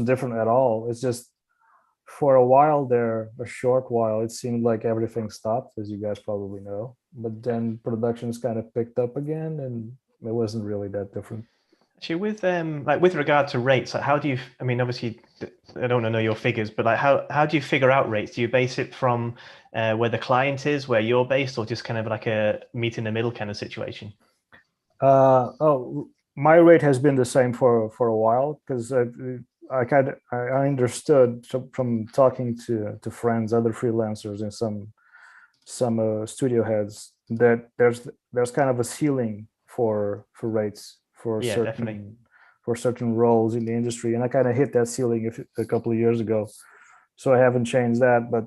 different at all. It's just, for a while there, a short while, it seemed like everything stopped, as you guys probably know. But then productions kind of picked up again, and it wasn't really that different.
Actually, with regard to rates, how do you? I mean, obviously, I don't know your figures, but how do you figure out rates? Do you base it from where the client is, where you're based, or just kind of like a meet in the middle kind of situation?
My rate has been the same for a while, because I understood from talking to friends, other freelancers, and some studio heads, that there's kind of a ceiling for rates for
Yeah,
certain
definitely.
for certain roles in the industry, and I kind of hit that ceiling a couple of years ago. So I haven't changed that, but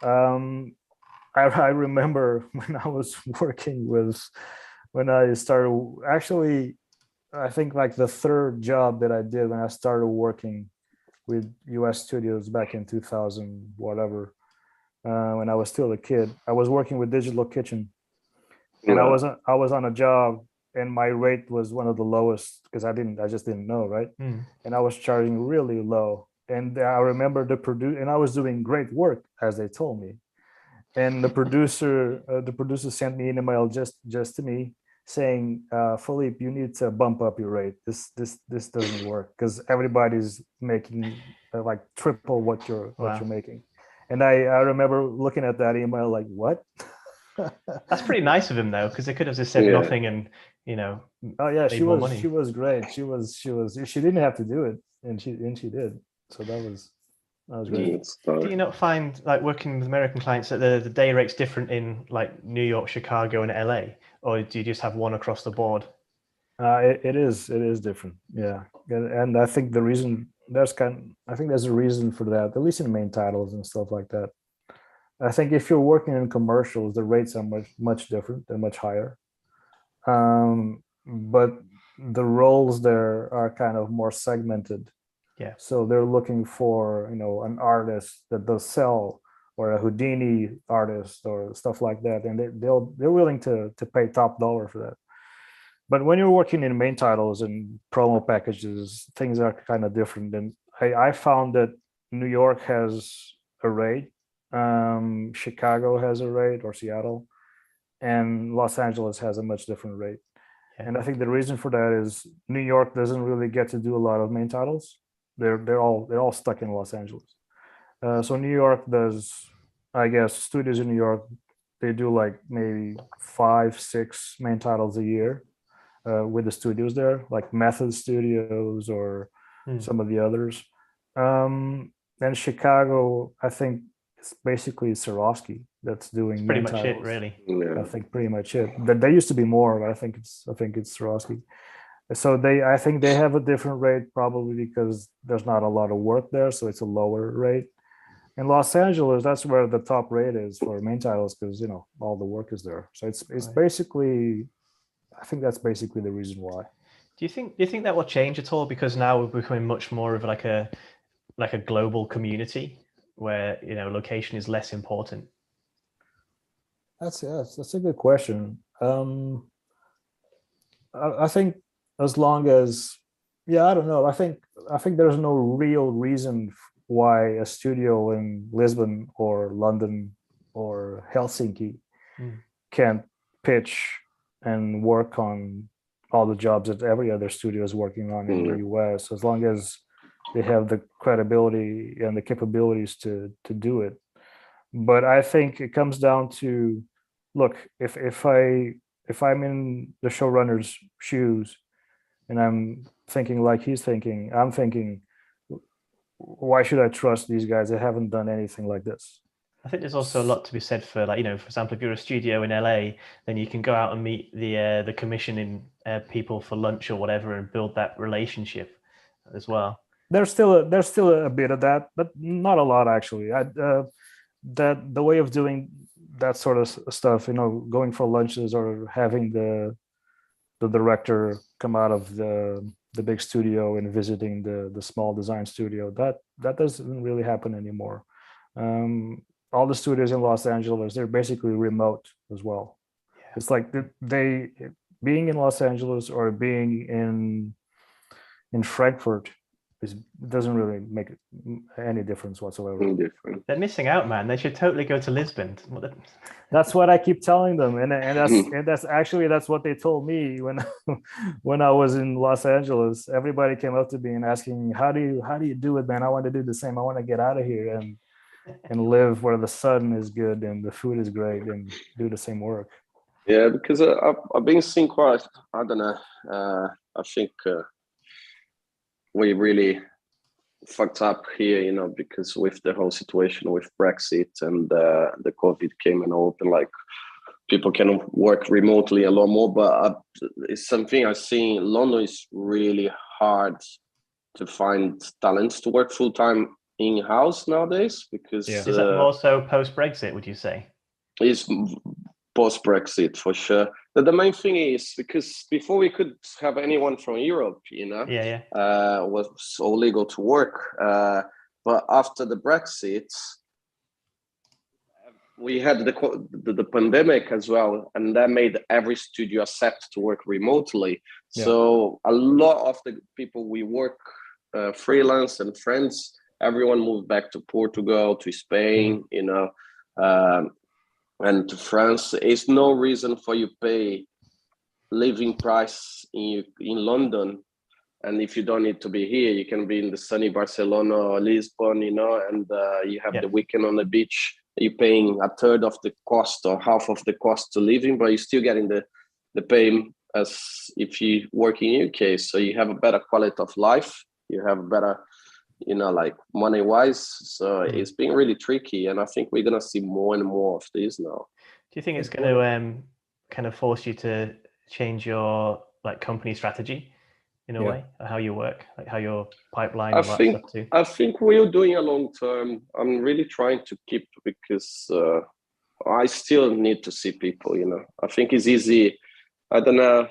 I remember when I was working with when I started actually. I think like the third job that I did when I started working with US studios back in 2000, whatever, when I was still a kid. I was working with Digital Kitchen, and
Yeah.
I was on a job, and my rate was one of the lowest because I just didn't know, right? And I was charging really low. And I remember and I was doing great work as they told me. And the producer sent me an email just to me saying, Philippe, you need to bump up your rate. This doesn't work because everybody's making like triple what you're
Wow.
making. And I remember looking at that email like, what?
That's pretty nice of him though, because they could have just said
Yeah.
nothing and
Oh yeah,
made more money.
she was great. She didn't have to do it, and she did. So that was great.
Do you not find like working with American clients that the day rate's different in like New York, Chicago, and LA, or do you just have one across the board?
It is different, yeah. And I think I think there's a reason for that, at least in main titles and stuff like that. I think if you're working in commercials, the rates are much different. They're much higher. But the roles there are kind of more segmented.
Yeah.
So they're looking for, an artist that does sell, or a Houdini artist or stuff like that, and they're willing to pay top dollar for that. But when you're working in main titles and promo packages, things are kind of different. And I found that New York has a rate, Chicago has a rate, or Seattle, and Los Angeles has a much different rate.
Yeah.
And I think the reason for that is New York doesn't really get to do a lot of main titles. They're all stuck in Los Angeles. So New York does, I guess, studios in New York, they do like maybe 5-6 main titles a year. With the studios there, like Method Studios or some of the others. And Chicago, I think it's basically Swarovski that's doing
It's pretty
main
much
titles.
it, really.
I think pretty much it. There used to be more, but I think it's Swarovski. So I think they have a different rate probably because there's not a lot of work there, so it's a lower rate. In Los Angeles, that's where the top rate is for main titles because all the work is there. So it's
Right.
basically, I think that's basically the reason why.
Do you think that will change at all? Because now we're becoming much more of like a global community where location is less important.
That's a good question. I think as long as, I don't know. I think there's no real reason why a studio in Lisbon or London or Helsinki can't pitch and work on all the jobs that every other studio is working on in the US, as long as they have the credibility and the capabilities to do it. But I think it comes down to, look, if I'm in the showrunner's shoes and I'm thinking like he's thinking, I'm thinking, why should I trust these guys that haven't done anything like this?
I think there's also a lot to be said for, like, for example, if you're a studio in LA, then you can go out and meet the commissioning people for lunch or whatever and build that relationship as well.
There's still a bit of that, but not a lot actually. That the way of doing that sort of stuff, going for lunches or having the director come out of the big studio and visiting the small design studio, that doesn't really happen anymore. All the studios in Los Angeles, they're basically remote as well. Yeah. It's like they being in Los Angeles or being in Frankfurt doesn't really make any difference whatsoever.
They're missing out, man. They should totally go to Lisbon.
That's what I keep telling them, and that's what they told me when I was in Los Angeles. Everybody came up to me and asking, how do you do it, man? I want to do the same. I want to get out of here and live where the sun is good and the food is great and do the same work.
Yeah, because I've been seeing quite, I don't know, I think we really fucked up here, because with the whole situation with Brexit and the COVID came and opened like people can work remotely a lot more. But it's something I see in London is really hard to find talents to work full time in house nowadays, because
is that more so post Brexit? Would you say?
It's post Brexit for sure. But the main thing is because before we could have anyone from Europe, was all legal to work. But after the Brexit, we had the pandemic as well, and that made every studio accept to work remotely. Yeah. So a lot of the people we work freelance and friends, everyone moved back to Portugal, to Spain, and to France. There's no reason for you pay living price in London, and if you don't need to be here, you can be in the sunny Barcelona or Lisbon, and you have the weekend on the beach. You're paying a third of the cost or half of the cost to living, but you're still getting the pay as if you work in UK. So you have a better quality of life. You have better, like money wise. So it's been really tricky, and I think we're gonna see more and more of this now.
Do you think it's going to kind of force you to change your like company strategy in a way, or how you work, like how your pipeline?
I think we're doing a long term. I'm really trying to keep, because I still need to see people. I think it's easy. I don't know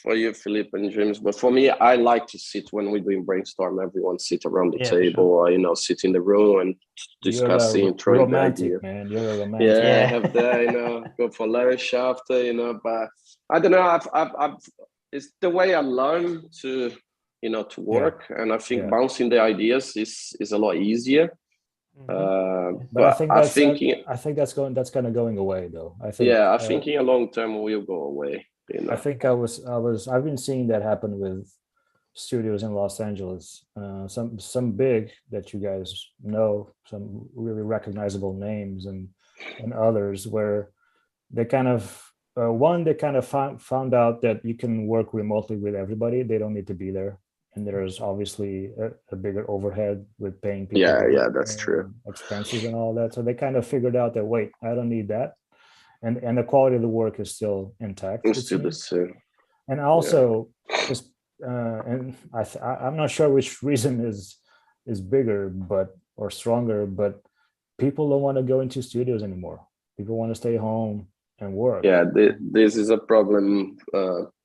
for you, Filipe and James, but for me, I like to sit when we're doing brainstorm. Everyone sit around the table, or sit in the room and discussing, trying the idea.
Man, you're a romantic.
Yeah, have that. Go for lunch after. But I don't know. I've it's the way I learn to to work, and I think bouncing the ideas is a lot easier.
But I think that's kind of going away, though. I think.
Yeah, I think in a long term will go away.
I think I've been seeing that happen with studios in Los Angeles. Some big that you guys know, some really recognizable names, and others where they kind of found out that you can work remotely with everybody. They don't need to be there. And there's obviously a bigger overhead with paying people.
Yeah, that's true.
Expenses and all that. So they kind of figured out that, wait, I don't need that. And the quality of the work is still intact.
It's still the same.
And also, just and I'm not sure which reason is bigger, or stronger, but people don't want to go into studios anymore. People want to stay home and work.
Yeah, this is a problem.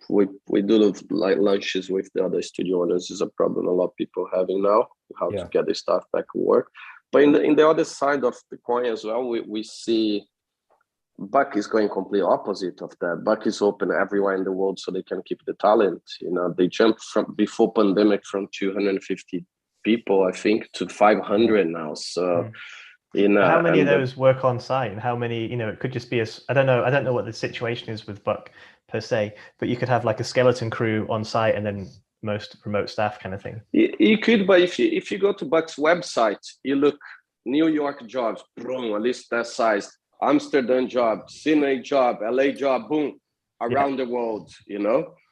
We do like lunches with the other studio owners. Is a problem a lot of people having now, how to get the staff back to work. But in the other side of the coin as well, we see Buck is going completely opposite of that. Buck is open everywhere in the world so they can keep the talent. They jumped from before pandemic from 250 people, I think, to 500 now. So.
How many of those work on site, and how many, it could just be I don't know what the situation is with Buck per se, but you could have like a skeleton crew on site and then most remote staff kind of thing.
You could, but if you go to Buck's website, you look New York jobs, boom, at least that size, Amsterdam job, Sydney job, LA job, boom, around the world,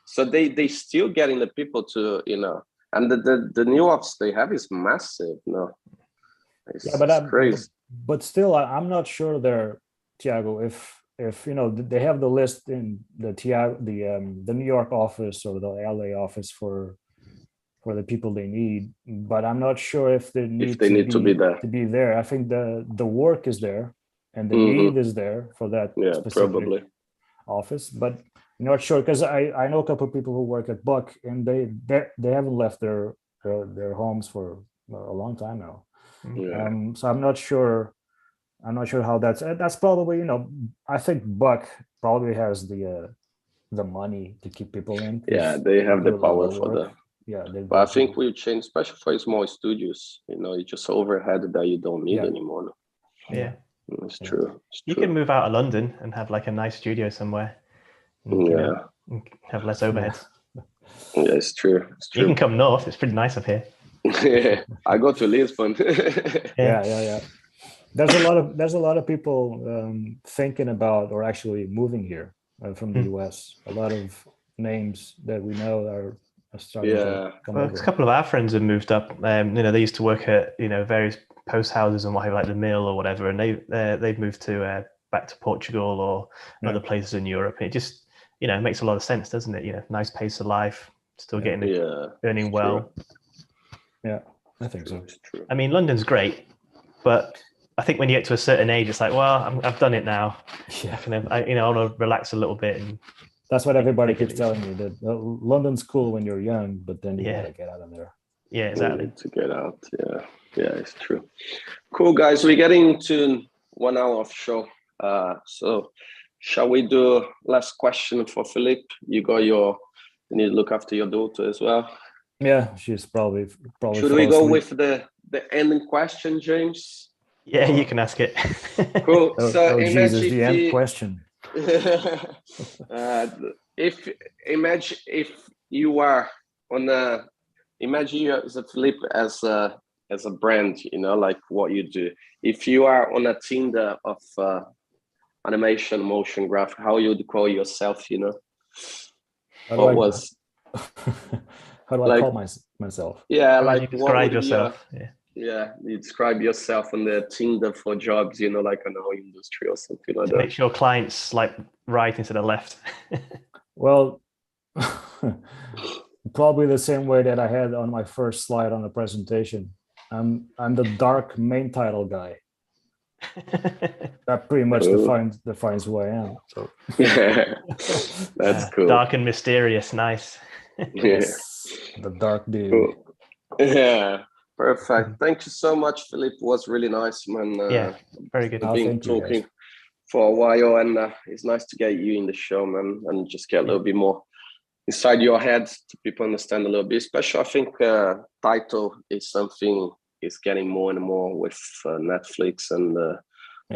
So they still getting the people to, and the new ops they have is massive, It's crazy.
But still, I'm not sure there, Thiago, if they have the list in the New York office or the LA office for the people they need, but I'm not sure if they need to be there. I think the work is there and the need is there for that specific office, but I'm not sure, because I know a couple of people who work at Buck, and they haven't left their homes for a long time now. So I'm not sure how that's probably, I think Buck probably has the money to keep people in.
Yeah, they have the power for that.
Yeah,
but I think we'll change, especially for small studios. You just overhead that you don't need anymore.
Yeah,
it's true.
You can move out of London and have like a nice studio somewhere. And, have less overheads.
Yeah, it's true.
You can come north. It's pretty nice up here.
I go to Lisbon.
Yeah. There's a lot of people thinking about or actually moving here from the US. A lot of names that we know are starting to come over.
A couple of our friends have moved up. They used to work at various post houses and what have you, like the Mill or whatever, and they've moved to back to Portugal or other places in Europe. It just, it makes a lot of sense, doesn't it? Nice pace of life, still getting earning well.
Yeah, I think so.
True.
I mean, London's great, but I think when you get to a certain age, it's like, well, I've done it now.
Yeah,
I want to relax a little bit. And
that's what everybody keeps telling me, that London's cool when you're young, but then you gotta get out of there.
Yeah, exactly.
To get out. Yeah, it's true. Cool, guys. We're getting to 1 hour of show. So shall we do last question for Filipe? You need to look after your daughter as well.
Yeah, she's probably.
Should we go with the ending question, James?
Yeah, you can ask it.
Cool. So
imagine the end question.
Imagine you as a Filipe as a brand, like what you do. If you are on a team of animation, motion graphic, how you'd call yourself,
How do I call myself?
Yeah,
how
like
would you describe yourself?
You describe yourself on the Tinder for jobs, like in our industry or something like
to
that.
make sure clients like right instead of left.
Well, probably the same way that I had on my first slide on the presentation. I'm the dark main title guy. That pretty much defines who I am. So
that's cool.
Dark and mysterious, nice.
Yes, the dark dude.
Cool. Yeah, perfect. Thank you so much, Filipe. It was really nice, man.
Very good.
Been talking for a while, and it's nice to get you in the show, man, and just get a little bit more inside your head to people understand a little bit. Especially, I think title is something is getting more and more with Netflix and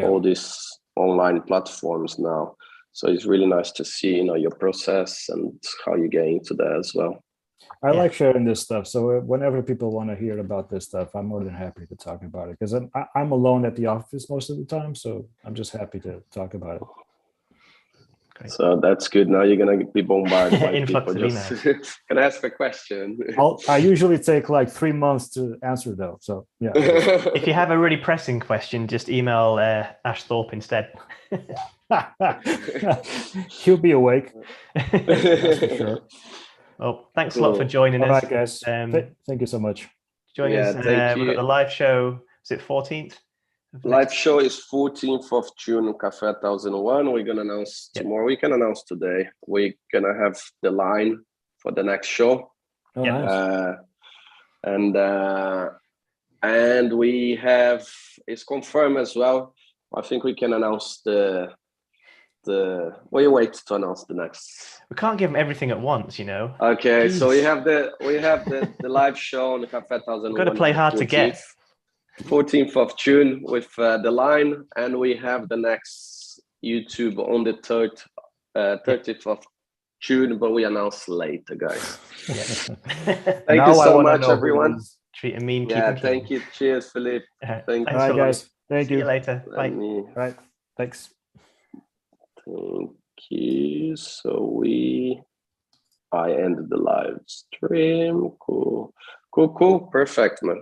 all these online platforms now. So it's really nice to see, you know, your process and how you get into that as well.
I like sharing this stuff. So whenever people want to hear about this stuff, I'm more than happy to talk about it, because I'm alone at the office most of the time. So I'm just happy to talk about it.
Great.
So that's good. Now you're going to be bombarded by
Influx
people. Just can I ask a question?
I usually take like 3 months to answer though. So yeah.
If you have a really pressing question, just email Ash Thorpe instead.
He'll be awake. That's for sure.
Well, thanks a lot for joining us.
All right, guys. Thank you so much.
Join us. We've got the live show. Is it 14th?
Live show is 14th of June, Café 1001. We're going to announce tomorrow. We can announce today. We're going to have the line for the next show.
Oh, nice.
And we have, it's confirmed as well. I think we can announce we wait to announce the next.
We can't give them everything at once, you know.
Okay,
Jeez.
so we have the live show on the Café 1001.
We've got to play hard to get.
14th of June with the line, and we have the next YouTube on the 30th of June, but we announce later, guys. Thank you so much, everyone.
Treat a mean.
Thank you. Cheers, Filipe.
Thank you. All right, guys. Thank you.
See you later. Bye.
All right. Thanks.
Thank you. So I ended the live stream. Cool. Perfect, man.